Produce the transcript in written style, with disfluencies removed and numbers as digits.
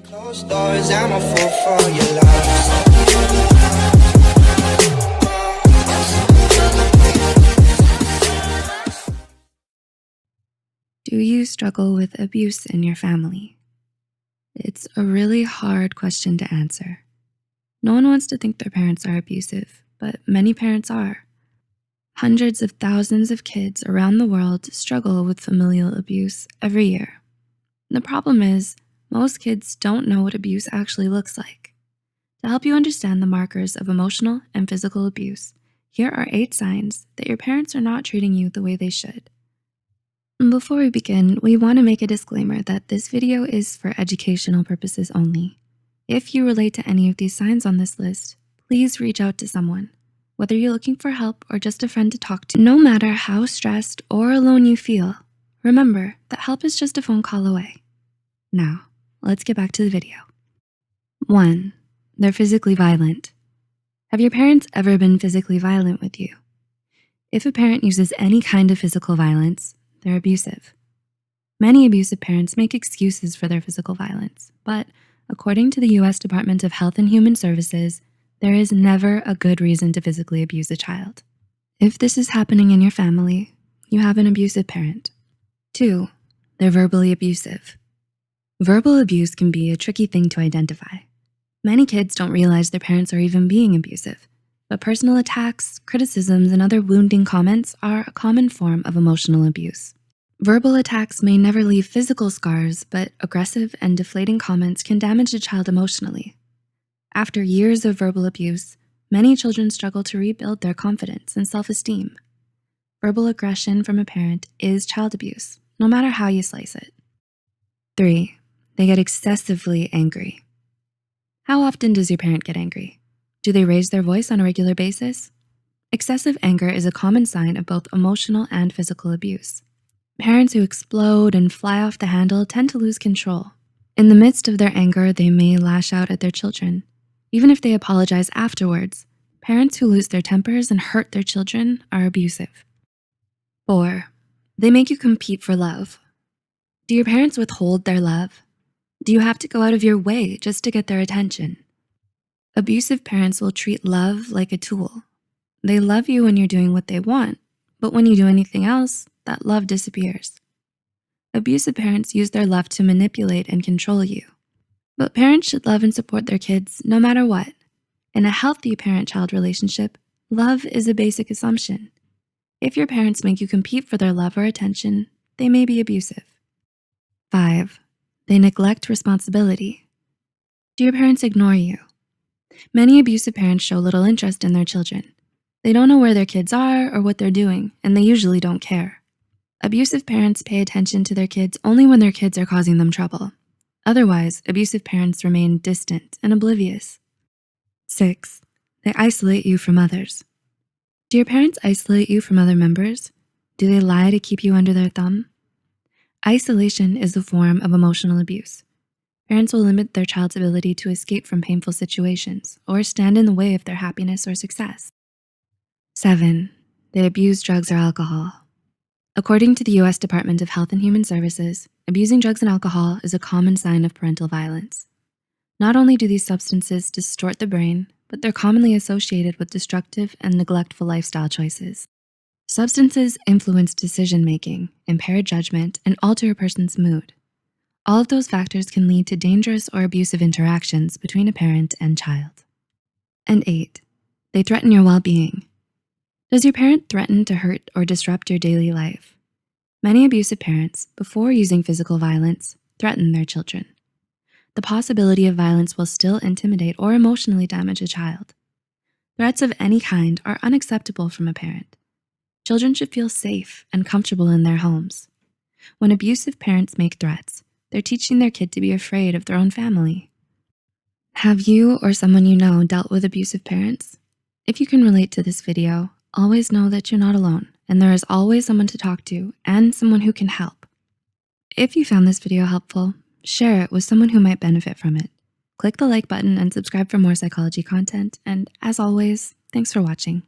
Closed doors, I'm a fool for your love. Do you struggle with abuse in your family? It's a really hard question to answer. No one wants to think their parents are abusive, but many parents are. Hundreds of thousands of kids around the world struggle with familial abuse every year. The problem is, most kids don't know what abuse actually looks like. To help you understand the markers of emotional and physical abuse, here are 8 signs that your parents are not treating you the way they should. Before we begin, we want to make a disclaimer that this video is for educational purposes only. If you relate to any of these signs on this list, please reach out to someone. Whether you're looking for help or just a friend to talk to, no matter how stressed or alone you feel, remember that help is just a phone call away. Now, let's get back to the video. 1. They're physically violent. Have your parents ever been physically violent with you? If a parent uses any kind of physical violence, they're abusive. Many abusive parents make excuses for their physical violence, but according to the US Department of Health and Human Services, there is never a good reason to physically abuse a child. If this is happening in your family, you have an abusive parent. 2, they're verbally abusive. Verbal abuse can be a tricky thing to identify. Many kids don't realize their parents are even being abusive, but personal attacks, criticisms, and other wounding comments are a common form of emotional abuse. Verbal attacks may never leave physical scars, but aggressive and deflating comments can damage a child emotionally. After years of verbal abuse, many children struggle to rebuild their confidence and self-esteem. Verbal aggression from a parent is child abuse, no matter how you slice it. 3, they get excessively angry. How often does your parent get angry? Do they raise their voice on a regular basis? Excessive anger is a common sign of both emotional and physical abuse. Parents who explode and fly off the handle tend to lose control. In the midst of their anger, they may lash out at their children. Even if they apologize afterwards, parents who lose their tempers and hurt their children are abusive. 4, they make you compete for love. Do your parents withhold their love? Do you have to go out of your way just to get their attention? Abusive parents will treat love like a tool. They love you when you're doing what they want, but when you do anything else, that love disappears. Abusive parents use their love to manipulate and control you. But parents should love and support their kids no matter what. In a healthy parent-child relationship, love is a basic assumption. If your parents make you compete for their love or attention, they may be abusive. 5, they neglect responsibility. Do your parents ignore you? Many abusive parents show little interest in their children. They don't know where their kids are or what they're doing, and they usually don't care. Abusive parents pay attention to their kids only when their kids are causing them trouble. Otherwise, abusive parents remain distant and oblivious. 6, they isolate you from others. Do your parents isolate you from other members? Do they lie to keep you under their thumb? Isolation is a form of emotional abuse. Parents will limit their child's ability to escape from painful situations or stand in the way of their happiness or success. 7, they abuse drugs or alcohol. According to the US Department of Health and Human Services, abusing drugs and alcohol is a common sign of parental violence. Not only do these substances distort the brain, but they're commonly associated with destructive and neglectful lifestyle choices. Substances influence decision-making, impair judgment, and alter a person's mood. All of those factors can lead to dangerous or abusive interactions between a parent and child. And 8, they threaten your well-being. Does your parent threaten to hurt or disrupt your daily life? Many abusive parents, before using physical violence, threaten their children. The possibility of violence will still intimidate or emotionally damage a child. Threats of any kind are unacceptable from a parent. Children should feel safe and comfortable in their homes. When abusive parents make threats, they're teaching their kid to be afraid of their own family. Have you or someone you know dealt with abusive parents? If you can relate to this video, always know that you're not alone and there is always someone to talk to and someone who can help. If you found this video helpful, share it with someone who might benefit from it. Click the like button and subscribe for more psychology content. And as always, thanks for watching.